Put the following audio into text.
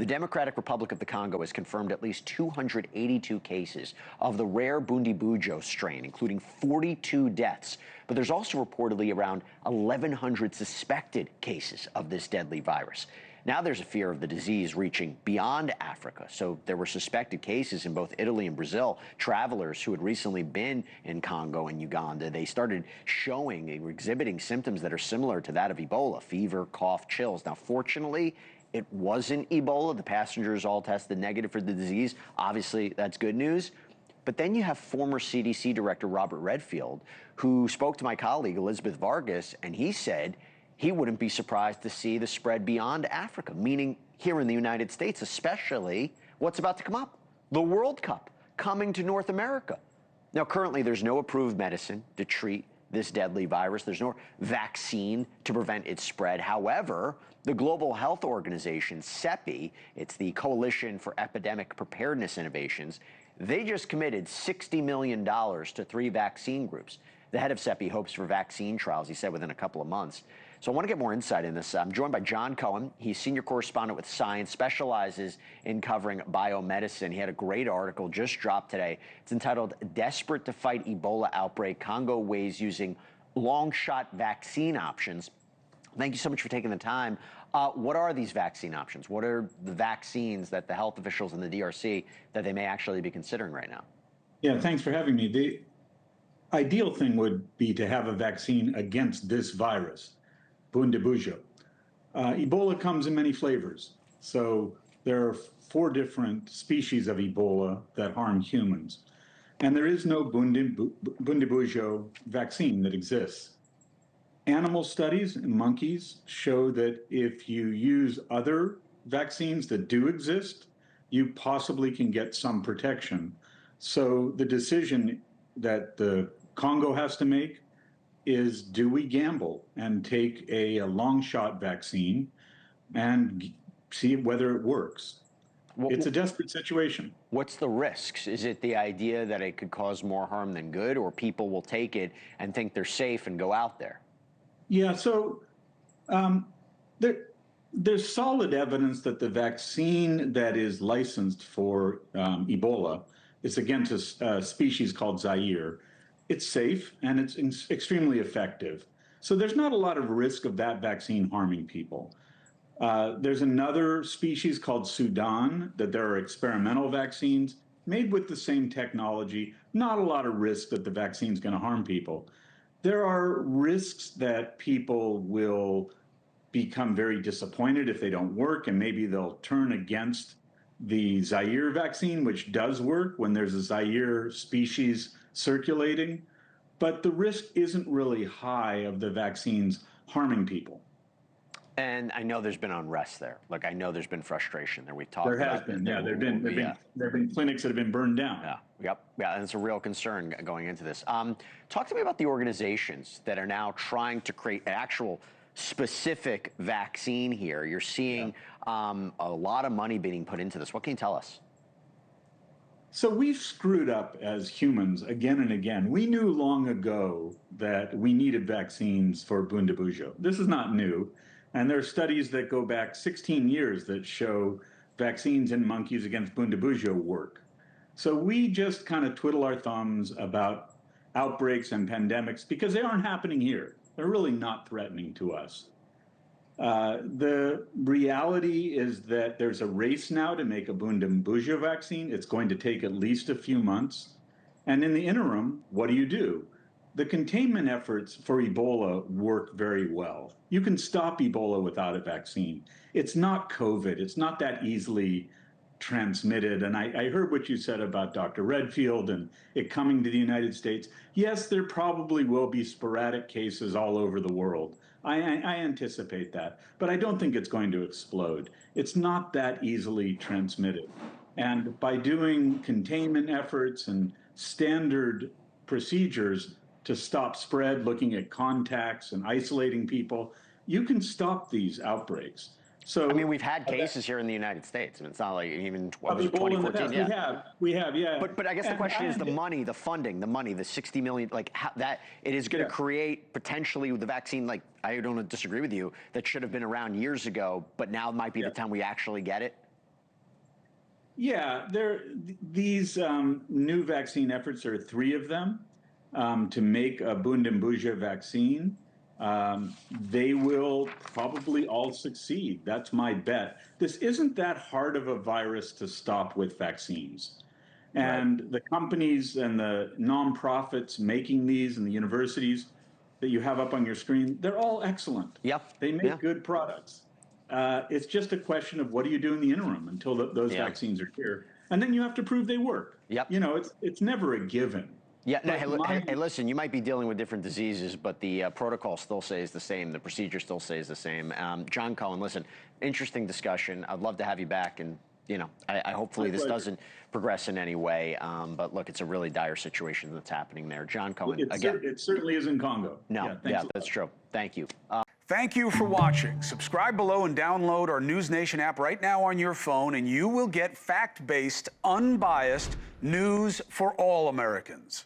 The Democratic Republic of the Congo has confirmed at least 282 cases of the rare Bundibugyo strain, including 42 deaths. But there's also reportedly around 1,100 suspected cases of this deadly virus. Now there's a fear of the disease reaching beyond Africa. So there were suspected cases in both Italy and Brazil. Travelers who had recently been in Congo and Uganda, they started showing, they were exhibiting symptoms that are similar to that of Ebola: fever, cough, chills. Now, fortunately, it wasn't Ebola. The passengers all tested negative for the disease. Obviously, that's good news. But then you have former CDC Director Robert Redfield, who spoke to my colleague Elizabeth Vargas, and he said he wouldn't be surprised to see the spread beyond Africa, meaning here in the United States, especially what's about to come up, the World Cup coming to North America. Now, currently, there's no approved medicine to treat this deadly virus. There's no vaccine to prevent its spread. However, the Global Health Organization, CEPI, it's the Coalition for Epidemic Preparedness Innovations, they just committed $60 million to 3 vaccine groups. The head of CEPI hopes for vaccine trials, he said, within a couple of months. So I want to get more insight in this. I'm joined by Jon Cohen. He's senior correspondent with Science, specializes in covering biomedicine. He had a great article just dropped today. It's entitled "Desperate to Fight Ebola Outbreak, Congo Weighs Using Long Shot Vaccine Options." Thank you so much for taking the time. What are these vaccine options? What are the vaccines that the health officials in the DRC that they may actually be considering right now? Yeah, thanks for having me. The ideal thing would be to have a vaccine against this virus, Bundibugyo. Ebola comes in many flavors. So there are 4 different species of Ebola that harm humans. And there is no Bundibugyo vaccine that exists. Animal studies in monkeys show that if you use other vaccines that do exist, you possibly can get some protection. So the decision that the Congo has to make is, do we gamble and take a long shot vaccine and see whether it works? It's a desperate situation. What's the risks? Is it the idea that it could cause more harm than good, or people will take it and think they're safe and go out there? Yeah, so there's solid evidence that the vaccine that is licensed for Ebola is against a species called Zaire. It's safe and it's extremely effective. So there's not a lot of risk of that vaccine harming people. There's another species called Sudan that there are experimental vaccines made with the same technology. Not a lot of risk that the vaccine is going to harm people. There are risks that people will become very disappointed if they don't work, and maybe they'll turn against the Zaire vaccine, which does work when there's a Zaire species circulating. But the risk isn't really high of the vaccines harming people. And I know there's been unrest there. Like, I know there's been frustration there. We've talked There about has been, yeah. There have been clinics that have been burned down. Yeah, and it's a real concern going into this. Talk to me about the organizations that are now trying to create an actual specific vaccine here. You're seeing a lot of money being put into this. What can you tell us? So we've screwed up as humans again and again. We knew long ago that we needed vaccines for Bundibugyo. This is not new. And there are studies that go back 16 years that show vaccines in monkeys against Bundibugyo work. So we just kind of twiddle our thumbs about outbreaks and pandemics because they aren't happening here. They're really not threatening to us. The reality is that there's a race now to make a Bundibugyo vaccine. It's going to take at least a few months. And in the interim, what do? The containment efforts for Ebola work very well. You can stop Ebola without a vaccine. It's not COVID. It's not that easily transmitted. And I heard what you said about Dr. Redfield and it coming to the United States. Yes, there probably will be sporadic cases all over the world. I anticipate that, but I don't think it's going to explode. It's not that easily transmitted. And by doing containment efforts and standard procedures to stop spread, looking at contacts and isolating people, you can stop these outbreaks. So I mean, we've had cases here in the United States, and it's not like even 2014. Yeah, we have, yeah. But I guess the question is the money, the funding, the money, the 60 million, like how, that it is going to create potentially the vaccine. Like, I don't disagree with you, that should have been around years ago, but now might be the time we actually get it. Yeah, these new vaccine efforts are three of them to make a Bundibugyo vaccine. They will probably all succeed. That's my bet. This isn't that hard of a virus to stop with vaccines. Right. And the companies and the nonprofits making these and the universities that you have up on your screen, they're all excellent. Yep. They Yeah. make good products. It's just a question of what do you do in the interim until those Yeah. vaccines are here. And then you have to prove they work. Yep. You know, it's never a given. Yeah, no, But hey, listen, you might be dealing with different diseases, but the protocol still stays the same. The procedure still stays the same. Jon Cohen, listen, interesting discussion. I'd love to have you back, and you know, I hopefully this doesn't progress in any way. But look, it's a really dire situation that's happening there. Jon Cohen, again. It certainly is in Congo. No, yeah, that's true. Thank you. Thank you for watching. Subscribe below and download our NewsNation app right now on your phone, and you will get fact-based, unbiased news for all Americans.